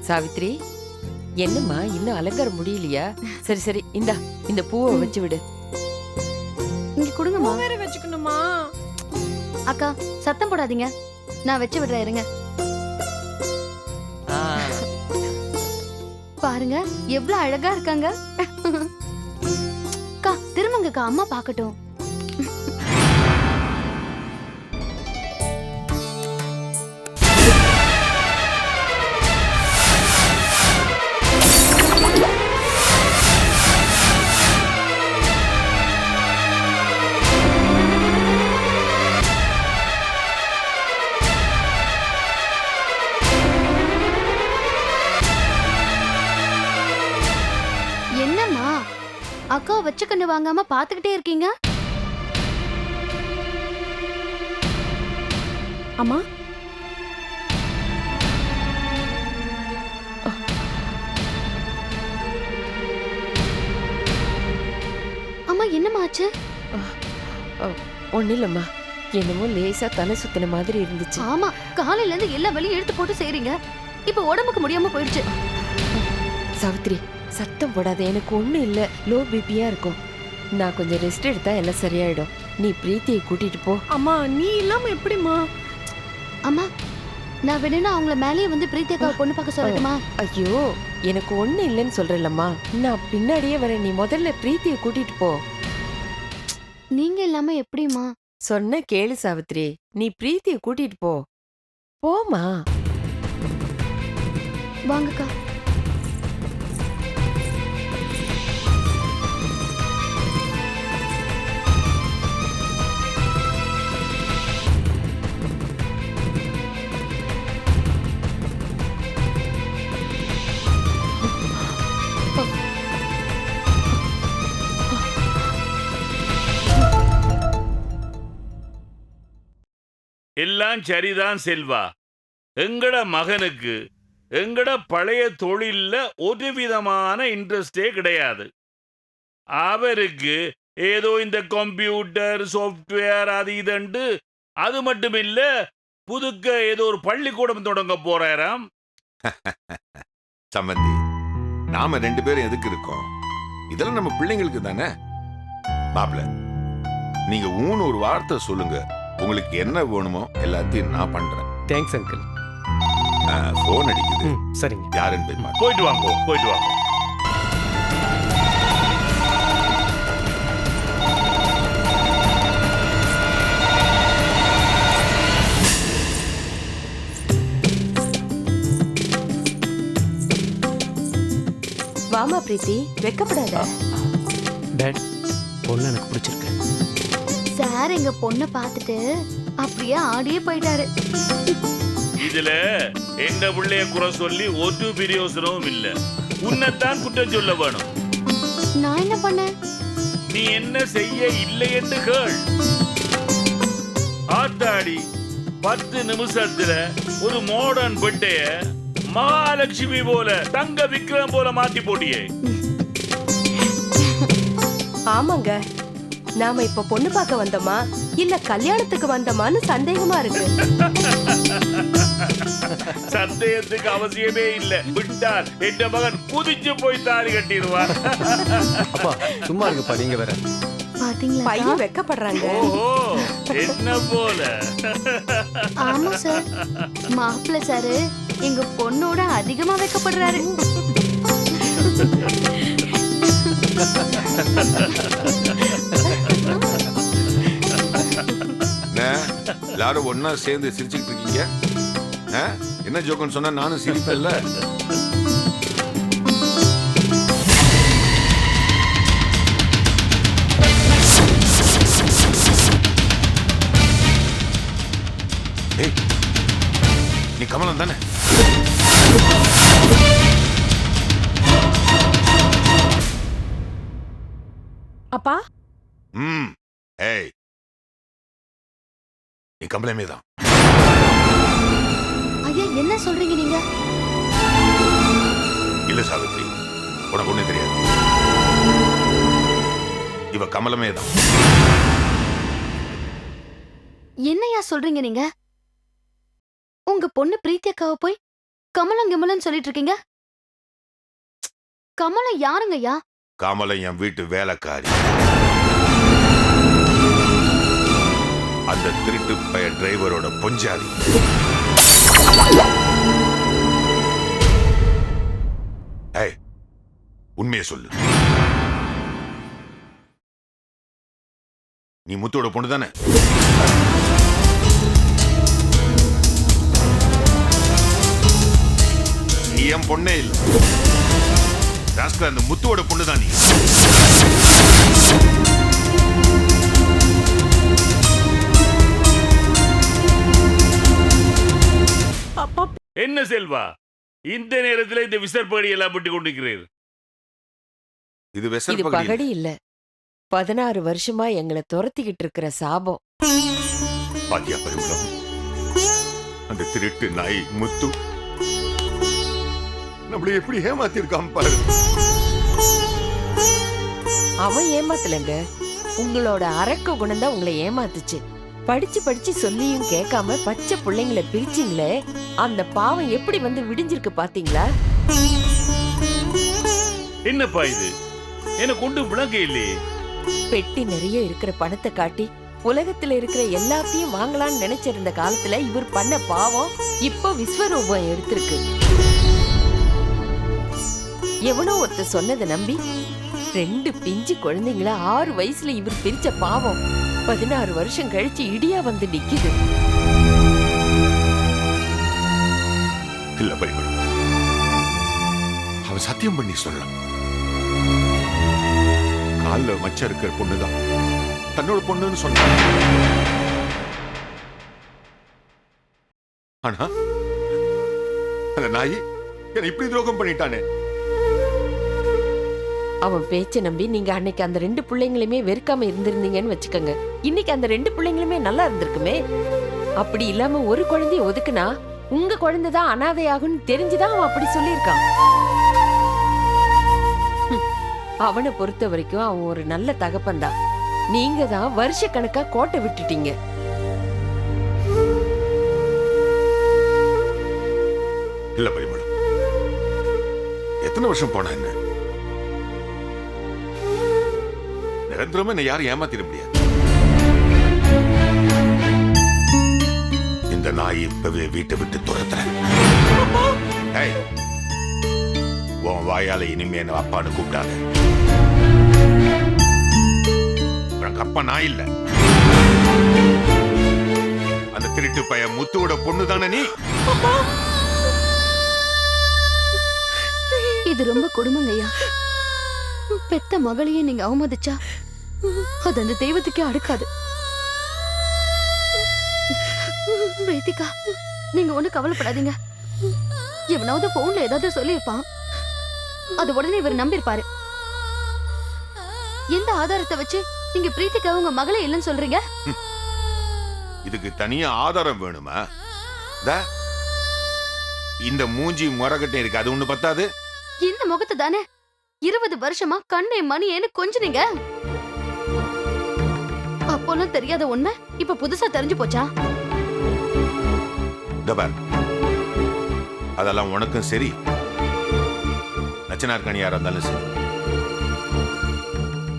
சாவித்ரி, என்னம்மா இன்னும் அலங்காரம் முடியலையா? சரி சரி, இந்தா இந்த பூவை வச்சு விடு. இங்க கொடுங்கம்மா. வேற வச்சுக்கணுமா? அக்கா சத்தம் போடாதீங்க, நான் வச்சு விடுறேன் இருங்க. ஆ, பாருங்க எவ்வளவு அழகா இருக்காங்க. அக்கா திரும்பங்கக்கா, அம்மா பாக்கட்டும். என்னம்மா அக்கா வச்ச கண்ணு வாங்காம பாத்துக்கிட்டே இருக்கீங்க? அம்மா, அம்மா என்னம்மா ஆச்சு? ஒண்ணும் இல்லம்மா, என்னமோ லேசா தலை சுத்தின மாதிரி இருந்துச்சு. ஆமா, காலையில இருந்து எல்லா வேலையும் இழுத்து போட்டு செய்றீங்க, இப்ப உடம்புக்கு முடியாம போயிடுச்சு. சாவித்ரி, சத்தம் போடாத, எனக்கு ஒண்ணும் இல்ல. லோ பிபியா இருக்கும். நான் கொஞ்சம் ரெஸ்ட் எடுத்தா எல்லாம் சரியாயிடும். நீ பிரீத்தியை கூட்டிட்டு போ. அம்மா நீ இல்லாம எப்படிமா? அம்மா நான் வேணும்னா அவங்கள மேலேயே வந்து பிரீத்தி அக்காவை பொண்ணு பார்க்க சொல்லட்டுமா? ஐயோ, எனக்கு ஒண்ணும் இல்லைன்னு சொல்றேன்லம்மா. நான் பின்னாடியே வரேன். நீ முதல்ல பிரீத்தியை கூட்டிட்டு போ. நீங்க இல்லாம எப்படிமா? சொன்ன கேளு சாவித்ரி, நீ பிரீத்தியை கூட்டிட்டு போ. போமா. வாங்கக்கா. எல்லாம் சரிதான் செல்வா. எங்கட மகனுக்கு எங்கட பழைய தொழில்ல ஒரு விதமான இன்ட்ரெஸ்டே கிடையாது. அவருக்கு ஏதோ இந்த கம்ப்யூட்டர் சாஃப்ட்வேர் அது இதுண்டு, அது மட்டும் இல்ல புதுக்க ஏதோ ஒரு பள்ளிக்கூடம் தொடங்க போறாராம். சம்பந்தி, நாம 2 பேரும் எதுக்கு இருக்கோம்? இதெல்லாம் நம்ம பிள்ளைங்களுக்கு தானே. மாப்பிள்ள, நீங்க ஊன்னு ஒரு வார்த்தை சொல்லுங்க, உங்களுக்கு என்ன வேணுமோ எல்லாத்தையும் நான் பண்றேன். Thanks uncle. போன் அடிக்குது. சரிங்க. யாருன்னு போய் பாரு. போயிட்டு வாங்க, போயிட்டு வாங்க. வாமா பிரீத்தி, வெக்கப்படாத. டாட், பொண்ணு எனக்கு பிடிச்சிருக்கு. சார் எங்க பொண்ணை பார்த்துட்டு அப்படியே ஆடியே போயிட்டாரு. இதுல எந்த பிள்ளைய குறை சொல்லி ஒரு பிரயோசனமும் இல்ல. உன்னைத்தான் குற்றம் சொல்ல வேணும். நான் என்ன பண்ணேன்? நீ என்ன செய்ய இல்லை என்று கேள். ஆத்தாடி, 10 நிமிஷத்துல ஒரு மாடர்ன் பெட்டைய மகாலட்சுமி போல, தங்க விக்ரம் போல மாத்தி போட்டியே. ஆமாங்க, நாம இப்ப பொண்ணு பார்க்க வந்தோமா இல்ல கல்யாணத்துக்கு வந்தோமான்னு சந்தேகமா இருக்கு. சந்தேகத்துக்கு அவசியமே இல்ல. விட்டால் என் மகன் குதிச்சு போய் தாலி கட்டிடுவான். அப்பா சும்மா இருங்கப்பா, நீங்க வேற. பாத்தீங்களா? பையன் வெக்கப்படுறாங்க. ஓஹோ, என்ன போல. ஆமா சார், மாப்பிள்ள சாரு எங்க பொண்ணோட அதிகமா வைக்கப்படுறாரு. எல்லாரும் ஒன்னா சேர்ந்து சிரிச்சுக்கிட்டு இருக்கீங்க. என்ன ஜோக்குன்னு சொன்னா நானும் சிரிப்பேன்ல. நீ கமலம் தானே? அப்பா, ஏய், நீ கமலமே தான். ஐயா என்ன சொல்றீங்க நீங்க? இல்ல சாவித்ரி, உனக்கு ஒண்ணு தெரியாது. இவ கமலமே தான். என்னையா சொல்றீங்க நீங்க? உங்க பொண்ணு பிரீத்தி அக்காவை போய் கமலம் கிமலன்னு சொல்லிட்டு இருக்கீங்க? கமலம் யாருங்கய்யா? கமலம் என் வீட்டு வேலைக்காரி. அந்த திருட்டு பைய டிரைவரோட பொஞ்சாதி. ஏய், உண்மையை சொல்லு. நீ முத்தோட பொண்ணு தானே? நீ என் பொண்ணே இல்ல. ராஸ்கல், அந்த முத்துவோட பொண்ணு தான் நீ. அப்பா என்ன செல்வா, இந்த நேரத்தில் இந்த விசற்படி எல்லாம் பட்டு கொண்டிருக்கிறீர்? இது இது வெசல் பகுதி. பகடி இல்ல, 16 வருஷமா எங்களை துரத்திக்கிட்டு இருக்கிற சாபம். பாத்தியா பரிமளம், அந்த திருட்டு நாய் முத்து நம்மள எப்படி ஏமாத்திருக்கான் பாரு. அவன் ஏமாத்தலங்க, உங்களோட அரக்க குணம் தான் உங்களை ஏமாத்துச்சு. படிச்சு படிச்சு சொல்லியும் கேட்காம பச்சை பிள்ளைங்களை பிரிச்சிங்களே, அந்த பாவம் எப்படி வந்து விடிஞ்சிருக்கு பாத்தீங்களா? என்னப்பா இது, என்ன கொண்டு விளங்க இல்லையே. பெட்டி நிறைய இருக்கிற பணத்தை காட்டி உலகத்துல இருக்கிற எல்லாத்தையும் வாங்கலாம்னு நினைச்சிருந்த காலத்துல இவர் பண்ண பாவம் இப்போ விஸ்வரூபம் எடுத்திருக்கு. எவனோ ஒருத்த சொன்னதை நம்பி 2 பிஞ்சு குழந்தைங்கள 6 வயசுல இவர் பிரிச்ச பாவம் 16 வருஷம் கழிச்சு இடியா வந்து நிக்குது. இல்ல பரிமளம், அவன் சத்தியம் பண்ணி சொல்லலாம். கால்ல மச்சம் இருக்கிற பொண்ணுதான் தன்னோட பொண்ணுன்னு சொன்னான். ஆனா அந்த நாய் என்ன இப்படி துரோகம் பண்ணிட்டானே. அவன் பேச்ச நம்பி நீங்க அன்னைக்கு அந்த 2 பிள்ளைங்களுமே வெறுக்காம இருந்திருந்தீங்கன்னு வச்சுக்கோங்க, இன்னைக்கு அந்த 2 பிள்ளைங்களுமே நல்லா இருந்திருக்குமே. அப்படி இல்லாம ஒரு குழந்தைய ஒதுக்குனா உங்க குழந்தைதான் அனாதையாகும்னு தெரிஞ்சுதான் அவன் அப்படி சொல்லியிருக்கான். அவனை பொறுத்த வரைக்கும் அவன் ஒரு நல்ல தகப்பன்தான். நீங்க தான் வருஷ கணக்கா கோட்டை விட்டுட்டீங்க. இல்ல பரிமளம், எத்தனை வருஷம் போனா என்ன, நிரந்தரமா என்ன யாரும் ஏமாத்திட முடியாது. இந்த நாய் இப்பவே வீட்டை விட்டு துரத்துறேன். ஏய், உன் வாயால இனிமே என்ன அப்பான்னு கூப்பிட்டாங்க. உனக்கு அப்பா நான் இல்ல, அந்த திருட்டு பைய முத்துவோட பொண்ணு தானே நீ. இது ரொம்ப கொடுமைங்கய்யா. பெத்த மகளையே நீங்க அவமதிச்சா அது அந்த தெய்வத்துக்கே அடுக்காது. பிரீத்திகா, நீங்க ஒண்ணு கவலைப்படாதீங்க. எவனாவது போன்ல ஏதாவது சொல்லியிருப்பான், அது உடனே இவர் நம்பியிருப்பாரு. எந்த ஆதாரத்தை வச்சு நீங்க பிரீத்திகா உங்க மகளே இல்லைன்னு சொல்றீங்க? இதுக்கு தனியா ஆதாரம் வேணுமா? இந்த மூஞ்சி முறகட்டை இருக்கு, அது ஒண்ணு பத்தாது. இந்த முகத்தை தானே 20 வருஷமா கண்ணே மணியேன்னு கொஞ்சுனீங்க. அப்போலாம் தெரியாத உண்மை இப்ப புதுசா தெரிஞ்சு போச்சா? அதெல்லாம் உனக்கும் சரி, நச்சனார்கனியா இருந்தாலும் சரி,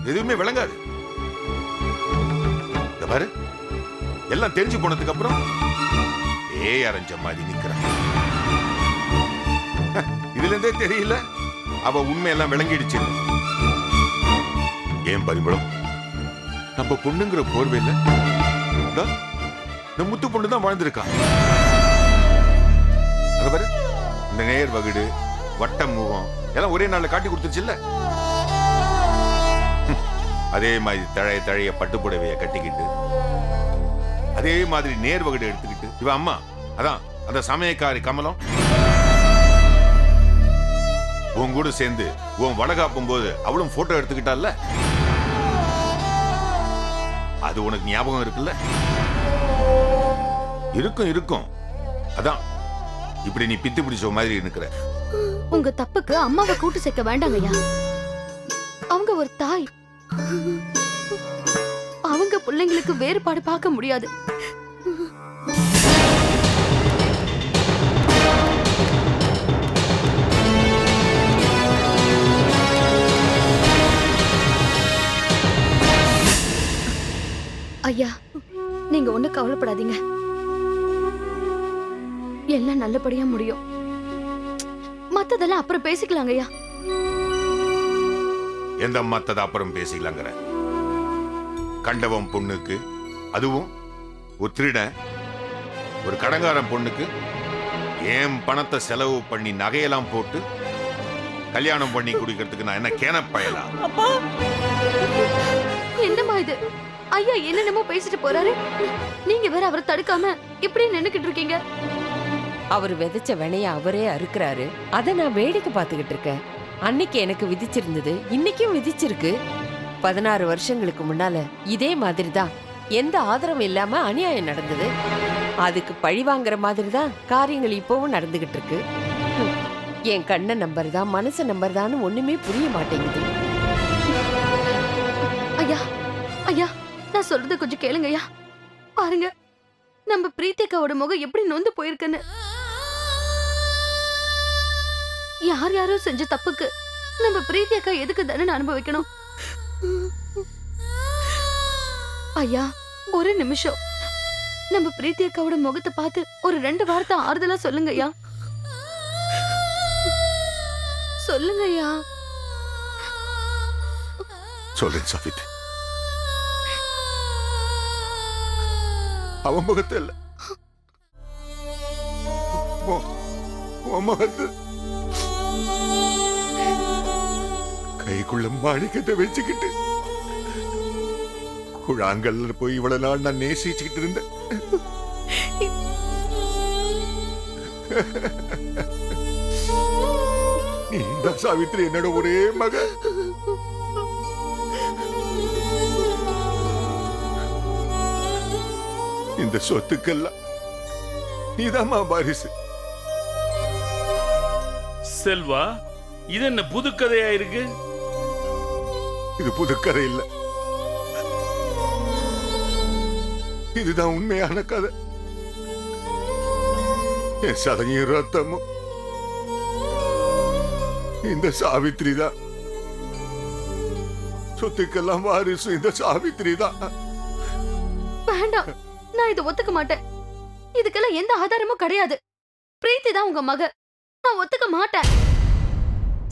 எதுவுமே விளங்காது. பாரு, எல்லாம் தெரிஞ்சு போனதுக்கு அப்புறம் அரைஞ்ச மாதிரி நிக்கிறான். இதுல இருந்தே தெரியல அவ உண்மையெல்லாம் விளங்கிடுச்சு. ஏன் பரிமளம், நம்ம பொண்ணுங்கிற போர்வையில இந்த முத்து பொண்ணு தான் வாழ்ந்திருக்கா. அங்க பாரு, இந்த நேர் வகுடு வட்டம் முகம் எல்லாம் ஒரே நாள்ல காட்டி கொடுத்துச்சு இல்ல. அதே மாதிரி தழைய தழைய பட்டுப்புடவைய கட்டிக்கிட்டு, அதே மாதிரி நேர் வகுடு எடுத்துக்கிட்டு இவ அம்மா, அதான் அந்த சமயக்காரி கமலம் உன் கூட சேர்ந்து உன் வளகாப்பும் போது அவளும் போட்டோ எடுத்துக்கிட்டால, அது உனக்கு ஞாபகம் இருக்குல்ல? இருக்கும் இருக்கும். அதான் இப்படி நீ பித்து பிடிச்ச மாதிரி இருக்கிற. உங்க தப்புக்கு அம்மாவை கூட்டு சேர்க்க வேண்டாங்கய்யா. அவங்க ஒரு தாய், அவங்க பிள்ளைங்களுக்கு வேறுபாடு பார்க்க முடியாது. கவலைப்படாதீங்க, எல்லாம் நல்லபடியா முடியும். மத்ததெல்லாம் அப்புறம் பேசிக்கலாங்க ஐயா. எந்த மத்தத அப்புறம் பேசிக்கலாங்கிற? கண்டவன் பொண்ணுக்கு, அதுவும் ஒரு திருடன், ஒரு கடங்காரன் பொண்ணுக்கு ஏன் பணத்தை செலவு பண்ணி நகையெல்லாம் போட்டு கல்யாணம் பண்ணி குடிக்கிறதுக்கு நான் என்ன கேன பயலா? அப்பா என்னம்மா இது? ஐயா என்னென்னமோ பேசிட்டு போறாரு, நீங்க வேற அவரை தடுக்காம இப்படி நின்னுக்கிட்டு இருக்கீங்க. அவர் விதைச்ச வினைய அவரே அறுக்கிறாரு. அத நான் வேடிக்கை பார்த்துக்கிட்டு இருக்கேன். அன்னைக்கு எனக்கு விதிச்சிருந்தது, இன்னைக்கும் விதிச்சிருக்கு. 16 வருஷங்களுக்கு முன்னால இதே மாதிரி தான் எந்த ஆதரவும் இல்லாம அநியாயம் நடந்தது. அதுக்கு பழி வாங்குற மாதிரி தான் காரியங்கள் இப்பவும் நடந்துகிட்டு இருக்கு. என் கண்ணை நம்பர் தான் மனசை நம்பர் தான் ஒண்ணுமே புரிய மாட்டேங்குது. ஐயா ஐயா, நான் சொல்றத கொஞ்சம் கேளுங்க ஐயா. பாருங்க, நம்ம பிரீத்திகாவோட முகம் எப்படி நொந்து போயிருக்குன்னு. யார் யாரோ செஞ்ச தப்புக்கு நம்ம பிரீத்திகா எதுக்கு தானே அனுபவிக்கணும்? ஐயா, ஒரு நிமிஷம் நம்ம பிரீத்திகாவோட முகத்தை பார்த்து ஒரு 2 வார்த்தை ஆறுதலா சொல்லுங்க ஐயா. சொல்லுங்க ஐயா. சொல்றேன் சாவித்ரி, அவன் முகத்தை இல்ல, உன் முகத்து கைக்குள்ள மாணிக்கத்தை வச்சுக்கிட்டு குழாங்கல்ல போய் இவ்வளவு நாள் நான் நேசிச்சுக்கிட்டு இருந்தேன். நீதான் சாவித்ரி, என்னோட ஒரே மக. இந்த சொத்துக்கெல்லாம் நீதாம்மா வாரிசு. செல்வா, இது என்ன புது கதையா இருக்கு? இது புதுக்கதை இல்ல, இதுதான் உண்மையான கதை. என் சதங்கியும் ரத்தமும் இந்த சாவித்ரி தான். சொத்துக்கெல்லாம் வாரிசு இந்த சாவித்ரி தான். வேண்டாம், நான் இதை ஒத்துக்க மாட்டேன். இதுக்கெல்லாம் எந்த ஆதாரமும் கிடையாது. பிரீத்தி தான் உங்க மக, நான் ஒத்துக்க மாட்டேன்.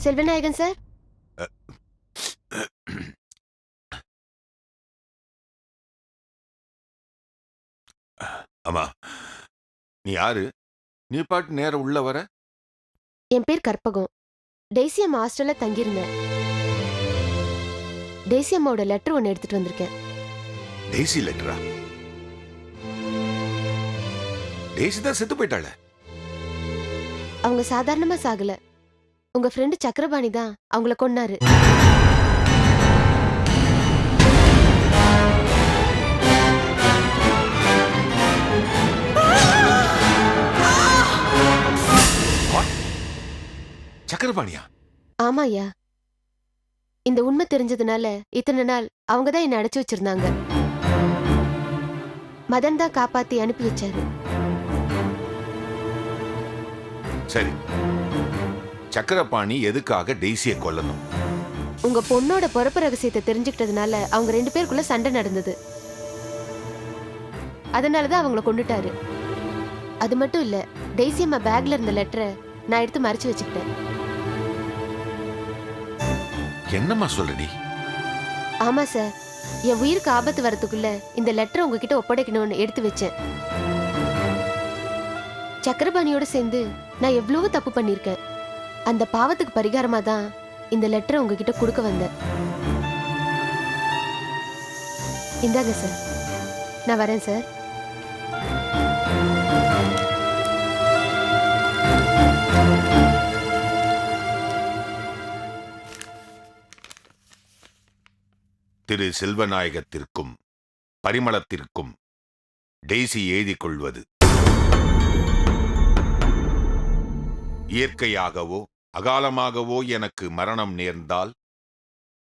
செல்வநாயகன் சார், ஆமா, நீ யாரு? நீ பாட்டு நேரம் உள்ள வர? என் பேர் கற்பகம். டெய்சி அம்மா ஹாஸ்டல்ல தங்கியிருந்தேன். டெய்சி அம்மாவோட லெட்டர் ஒன்னு எடுத்துட்டு வந்திருக்கேன். டெய்சி லெட்டரா? டெய்சி தான் செத்து போயிட்டாள. அவங்க சாதாரணமா சாகல. உங்க ஃப்ரெண்டு சக்கரபாணி தான் அவங்கள கொன்னாரு. சக்கரபாணியா? ஆமா ஐயா, இந்த உண்மை தெரிஞ்சதுனால இத்தனை நாள் அவங்க தான் என்ன அடைச்சு வச்சிருந்தாங்க. மதன் தான் காப்பாத்தி அனுப்பி வச்சாரு. சரி, சக்கரபாணி எதுக்காக டெய்சியை கொல்லணும்? உங்க பொண்ணோட பிறப்பு ரகசியத்தை தெரிஞ்சுக்கிட்டதுனால அவங்க 2 பேருக்குள்ள சண்டை நடந்தது. அதனாலதான் அவங்கள கொண்டுட்டாரு. அது மட்டும் இல்ல, டெய்சி அம்மா பேக்ல இருந்த லெட்டரை நான் எடுத்து மறைச்சு வச்சுக்கிட்டேன். என்னம்மா சொல்ற நீ? ஆமா சார், என் உயிருக்கு ஆபத்து வரதுக்குள்ள இந்த லெட்டரை உங்ககிட்ட ஒப்படைக்கணும்னு எடுத்து வச்சேன். சக்கரபாணியோட சேர்ந்து நான் எவ்வளவோ தப்பு பண்ணிருக்கேன். அந்த பாவத்துக்கு பரிகாரமா தான் இந்த லெட்டரை உங்ககிட்ட கொடுக்க வந்தேன். இந்தாங்க சார், நான் வரேன் சார். திரு செல்வநாயகத்திற்கும் பரிமளத்திற்கும் டெய்சி எழுதிக் கொள்வது. இயற்கையாகவோ அகாலமாகவோ எனக்கு மரணம் நேர்ந்தால்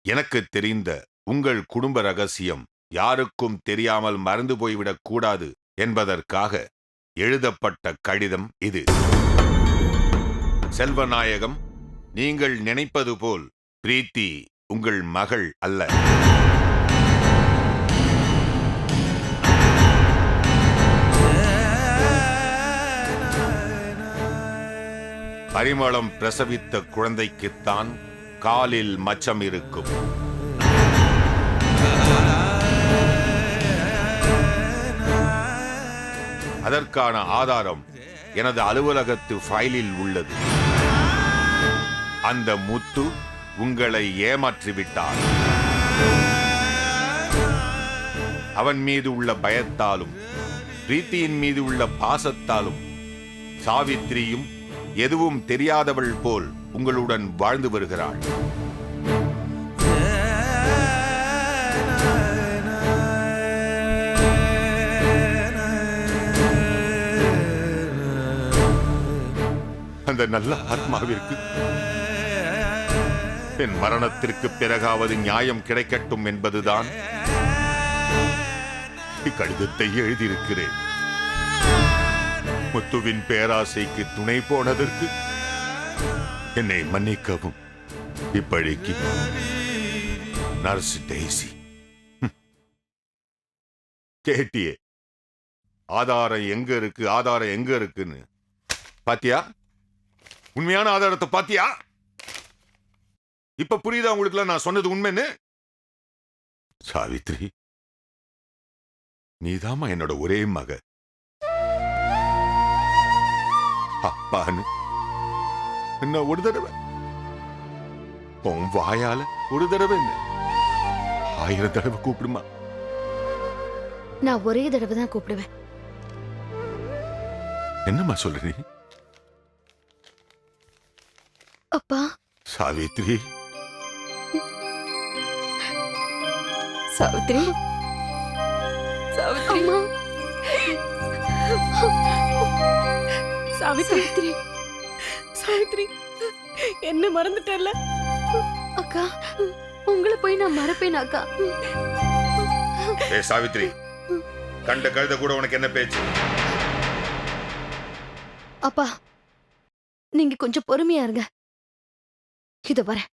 எனக்கு தெரிந்த உங்கள் குடும்ப ரகசியம் யாருக்கும் தெரியாமல் மறந்து போய்விடக் கூடாது என்பதற்காக எழுதப்பட்ட கடிதம் இது. செல்வநாயகம், நீங்கள் நினைப்பது போல் பிரீத்தி உங்கள் மகள் அல்ல. பரிமளம் பிரசவித்த குழந்தைக்குத்தான் காலில் மச்சம் இருக்கும். அதற்கான ஆதாரம் எனது அலுவலகத்து ஃபைலில் உள்ளது. அந்த முத்து உங்களை ஏமாற்றிவிட்டார். அவன் மீது உள்ள பயத்தாலும் பிரீத்தியின் மீது உள்ள பாசத்தாலும் சாவித்திரியும் எதுவும் தெரியாதவள் போல் உங்களுடன் வாழ்ந்து வருகிறாள். அந்த நல்ல ஆத்மாவிற்கு என் மரணத்திற்கு பிறகாவது நியாயம் கிடைக்கட்டும் என்பதுதான் இக்கடிதத்தை எழுதியிருக்கிறேன். முத்துவின் பேராசைக்கு துணை போனதற்கு என்னை மன்னிக்கவும். இப்படிக்கு நர்ஸ் டெய்சி. கேட்டியே, ஆதாரம் எங்க இருக்கு, ஆதாரம் எங்க இருக்குன்னு பாத்தியா? உண்மையான ஆதாரத்தை பாத்தியா? இப்ப புரியுதா உங்களுக்கு நான் சொன்னது உண்மைன்னு? சாவித்ரி, நீதாமா என்னோட ஒரே மக. அப்பான்னு என்ன ஒரு தடவை உன் வாயால ஒரு தடவை என்ன 1000 தடவை கூப்பிடுமா? நான் ஒரே தடவை தான் கூப்பிடுவேன். என்னம்மா சொல்ற நீ? அப்பா. சாவித்ரி, சாவித்ரி, சாவித்ரி, அம்மா. சாவித்ரி சாவித்ரி என்ன மறந்துட்டல? அக்கா, உங்களை போய் நான் மறப்பேன் அக்கா. ஏ சாவித்ரி, கண்ட கழுத கூட உனக்கு என்ன பேச்சு? அப்பா, நீங்க கொஞ்சம் பொறுமையா இருங்க. இதோ வரேன்.